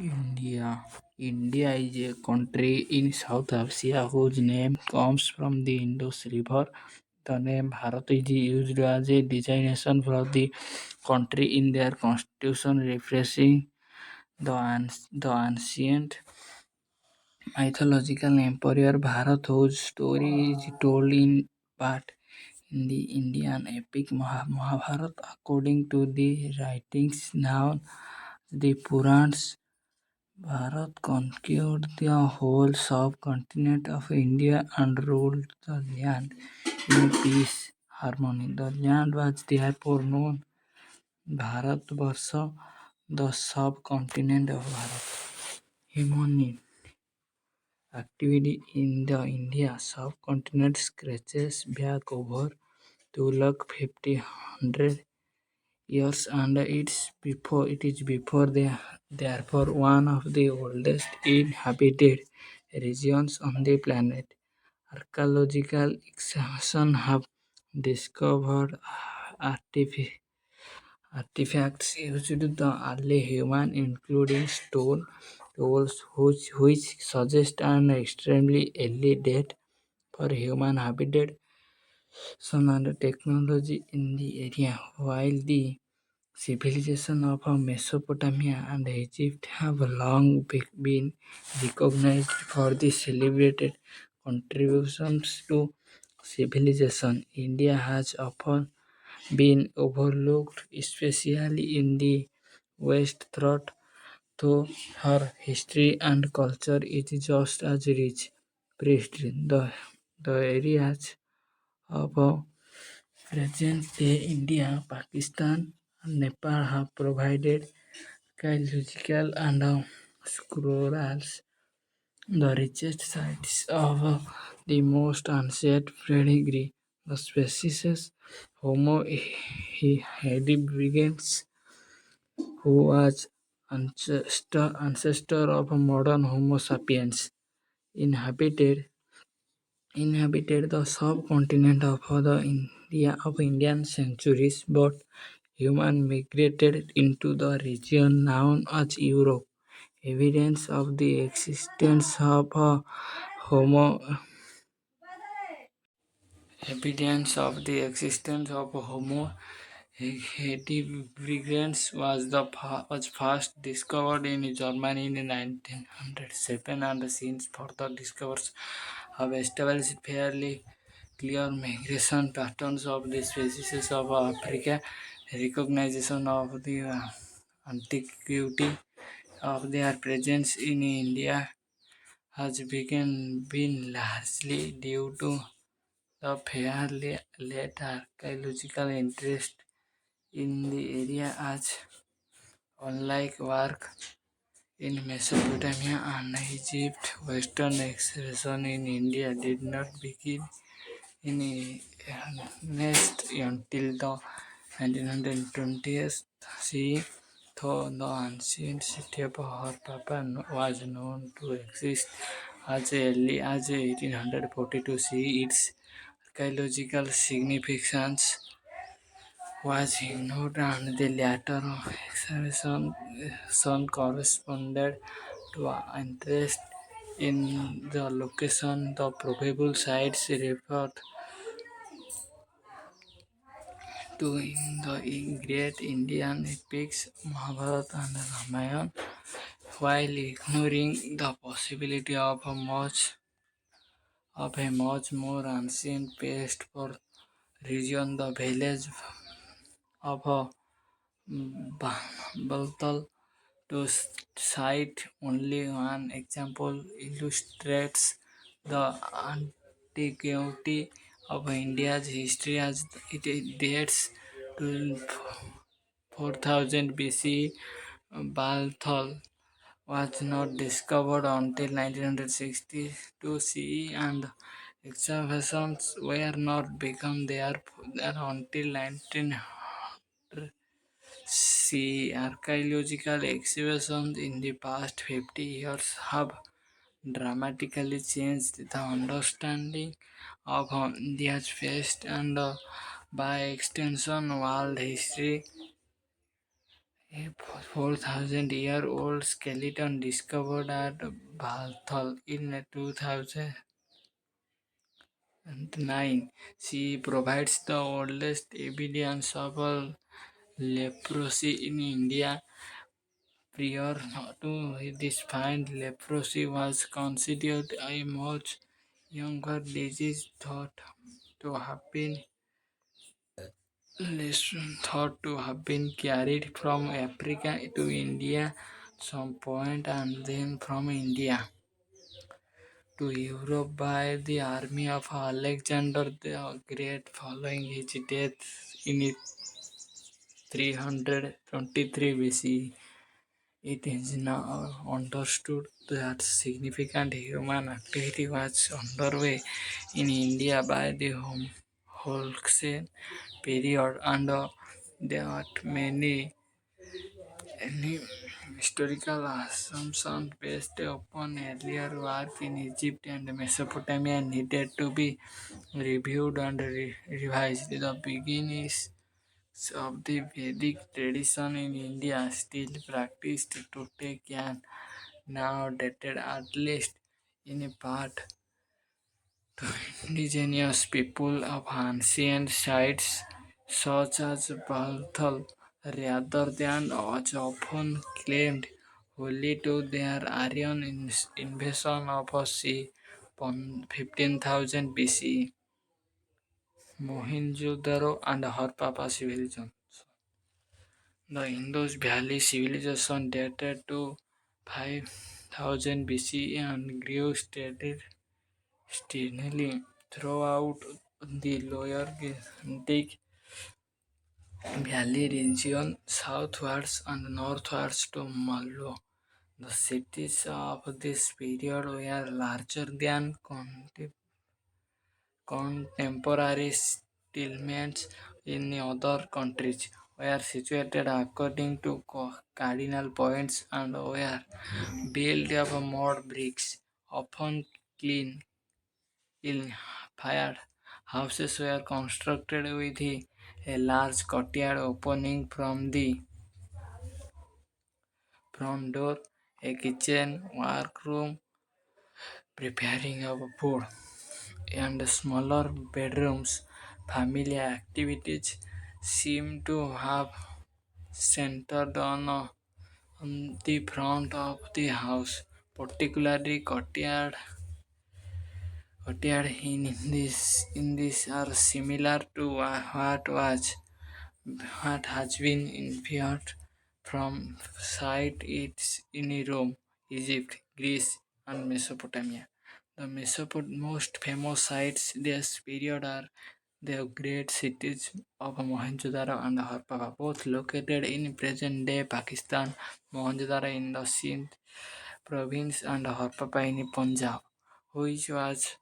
India. India is a country in South Asia whose name comes from the Indus River. The name Bharat is used as a designation for the country in their constitution, referencing the ancient mythological emperor Bharat, whose story is told in part in the Indian epic Mahabharata. According to the writings known the Purans, Bharat conquered the whole subcontinent of India and ruled the land in peace harmony. The land was therefore known Bharatvarsha, the subcontinent of Bharat. Human activity in the India subcontinent stretches back over 250 years, and it is before therefore one of the oldest inhabited regions on the planet. Archaeological excavations have discovered artifacts used the early human, including stone tools, which suggest an extremely early date for human habitation and technology in the area. While the civilization of Mesopotamia and Egypt have long been recognized for the celebrated contributions to civilization, India has often been overlooked, especially in the West, though her history and culture is just as rich. The areas of present-day India, Pakistan, and Nepal have provided archaeological and scrolls the richest sites of the most ancient pedigree. The species Homo habilis, who was ancestor of modern Homo sapiens, inhabited inhabited the subcontinent of Indian centuries, but humans migrated into the region known as Europe. Evidence of the existence of Homo Homo habilis was first discovered in Germany in 1907, and since further discoveries have established fairly clear migration patterns of the species of Africa. Recognition of the antiquity of their presence in India has been largely due to the fairly late archaeological interest in the area, as unlike work in Mesopotamia and Egypt, Western excavation in India did not begin in earnest until the 1920s CE, though the ancient city of Harappa was known to exist as early as 1842 CE. Its archaeological significance was ignored, and the later excavation corresponded to interest in the location. The probable sites referred to in the great Indian epics Mahabharata and Ramayana, while ignoring the possibility of a much more ancient past for region. The village of Baltal, to cite only one example, illustrates the antiquity of India's history, as it dates to 4000 BC. Balthal was not discovered until 1962 CE, and excavations were not begun there until 1900. See, archaeological excavations in the past 50 years have dramatically changed the understanding of India's past and, by extension, world history. A 4,000-year-old skeleton discovered at Balthal in 2009. She provides the oldest evidence of leprosy in India. Prior to this find, leprosy was considered a much younger disease to have been thought to have been carried from Africa to India some point and then from India to Europe by the army of Alexander the Great following his death in 323 BC. It is now understood that significant human activity was underway in India by the Holocene period and that any historical assumptions based upon earlier work in Egypt and Mesopotamia needed to be reviewed and revised. The beginnings of the Vedic tradition in India still practiced today can now dated at least in part to indigenous people of ancient sites such as Balthal rather than as often claimed wholly to their Aryan invasion of c. 15,000 BC. Mohenjo-daro and Harappa civilization. The Indus Valley Civilization dated to 5000 BC and grew steadily throughout the lower Gangetic Valley region southwards and northwards to Malwa. The cities of this period were larger than contemporary settlements in other countries, were situated according to cardinal points and were built of mud bricks, often clean, ill-fired. Houses were constructed with a large courtyard opening from the front door, a kitchen, workroom, preparing of food, and smaller bedrooms. Family activities seem to have centered on the front of the house, particularly courtyard in this are similar to what has been inferred from sites in Rome, Egypt, Greece, and Mesopotamia. The most famous sites this period are the great cities of Mohenjo-daro and Harappa, both located in present-day Pakistan. Mohenjo-daro in the Sindh province and Harappa in Punjab, which was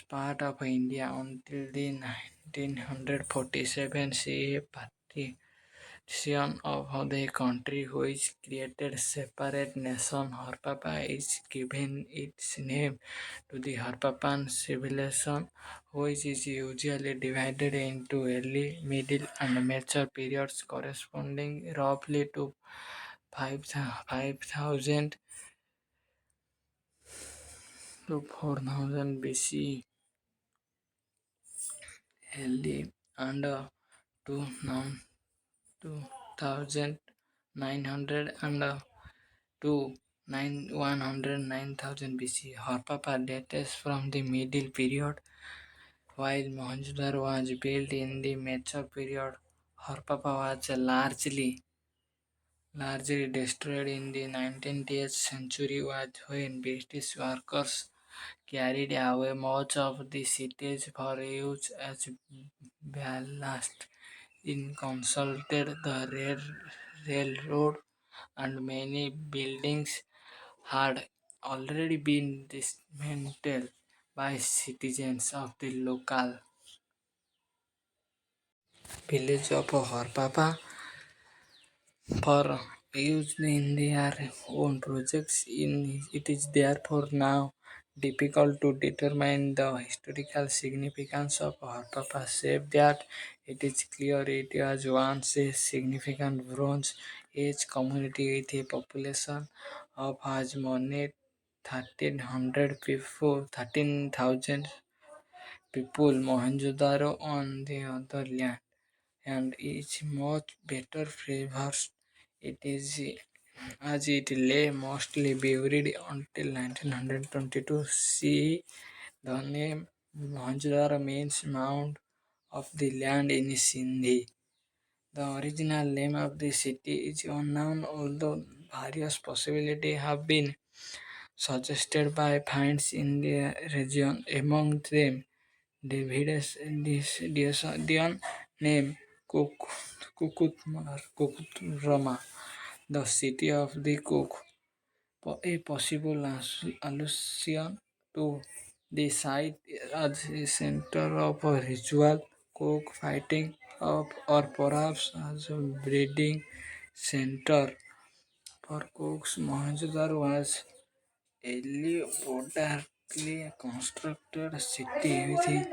part of India until the 1947 CA partition of the country, which created separate nation. Harappa is given its name to the Harappan civilization, which is usually divided into early, middle, and mature periods corresponding roughly to 5000 to 4000 BC. Healthy and to now 2900 and to 109,000 BC. Harappa dates from the Middle Period, while Mohenjo-daro was built in the Mature Period. Harappa was largely destroyed in the 19th century when British workers carried away much of the cities for use as ballast. In consulted the railroad and many buildings had already been dismantled by citizens of the local village of Harappa for use in their own projects. It is therefore now difficult to determine the historical significance of Harappa, save that It is clear it was once a significant Bronze Age community with a population of as many 13,000 people. Mohenjo-daro, on the other hand, and is much better preserved. It is as it lay mostly buried until 1922 CE. The name Mohenjo-daro means mound of the land in Sindhi. The original name of the city is unknown, although various possibilities have been suggested by finds in the region. Among them, David's Dion name Kukutrama, the city of the cook, a possible allusion to the site as a center of a ritual cook fighting or perhaps as a breeding center for cooks. Mohenjo-daro was elaborately constructed city with a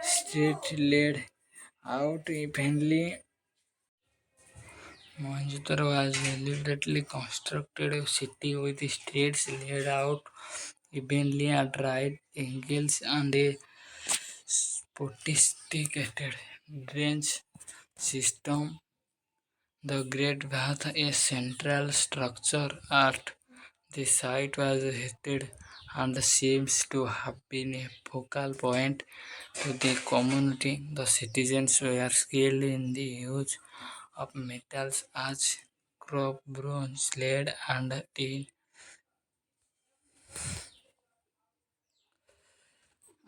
street laid out evenly. Mohenjo-daro was elaborately constructed city with streets laid out evenly at right angles and a sophisticated drainage system. The Great Bath, a central structure at the site, was heated and seems to have been a focal point to the community. The citizens were skilled in the use of metals as copper, bronze, lead, and tin,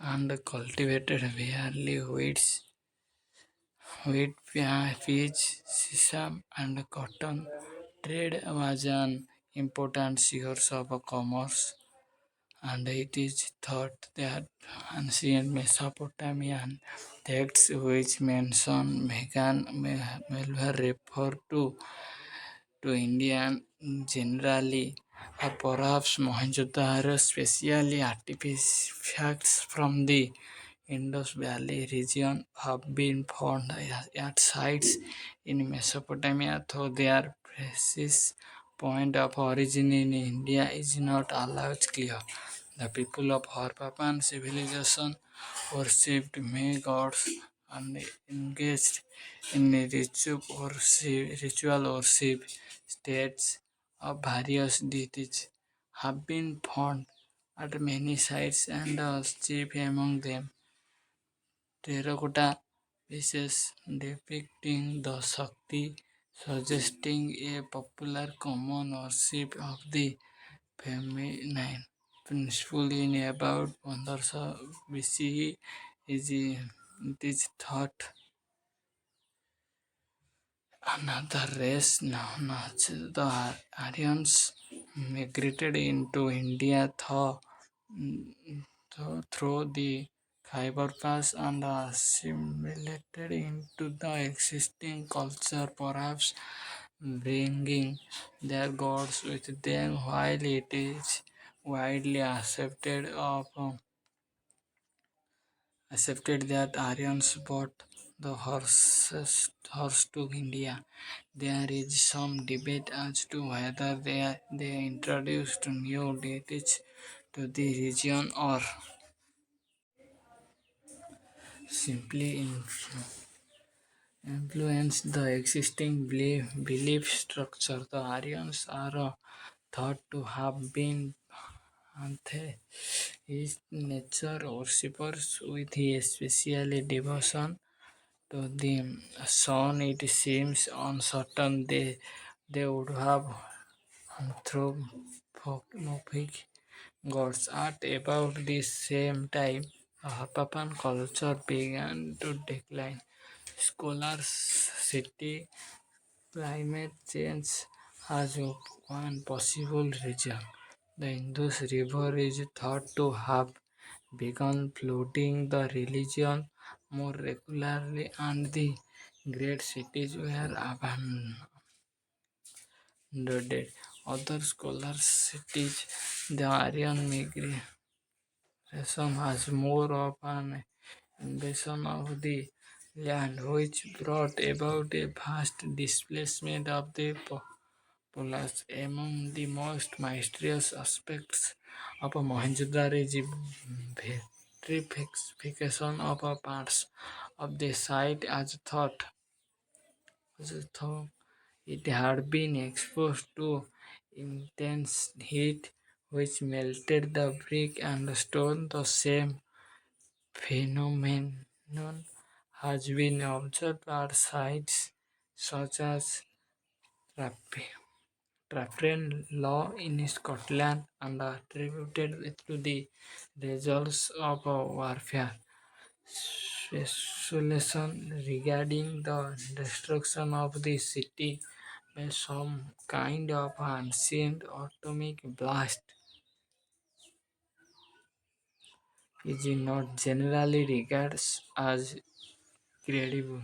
and cultivated barley, wheat, peach, sesame, and cotton. Trade was an important source of commerce, and it is thought that ancient Mesopotamian texts which mention Megan Melver refer to India generally, perhaps Mohenjo-daro, especially artifacts from the Indus Valley region have been found at sites in Mesopotamia, though their precise point of origin in India is not always clear. The people of Harappan civilization worshipped May gods and engaged in ritual worship. States of various deities have been found at many sites, and chief among them terracotta pieces depicting the Shakti, suggesting a popular common worship of the feminine. Principally in about 1500 BCE, it is thought another race known as the Aryans migrated into India through the Khyber Pass and assimilated into the existing culture, perhaps bringing their gods with them. While it is widely accepted that Aryans brought the horse to India, there is some debate as to whether they introduced new deities to the region or simply influenced the existing belief structure. The Aryans are thought to have been pantheist nature worshippers with a special devotion to the sun. It seems uncertain they would have anthropomorphic gods. At about the same time, the Harappan culture began to decline. Scholars cite climate change as one possible reason. The Indus River is thought to have began flooding the region more regularly, and the great cities were abandoned. Other scholars cite the Aryan migration as more of an invasion of the land, which brought about a vast displacement of the populace. Among the most mysterious aspects of Mohenjo-daro is the vitrification of parts of the site as though it had been exposed to intense heat, which melted the brick and stone. The same phenomenon has been observed at sites such as Trafford Law in Scotland and attributed to the results of warfare. Speculation regarding the destruction of the city by some kind of ancient atomic blast is not generally regarded as credible.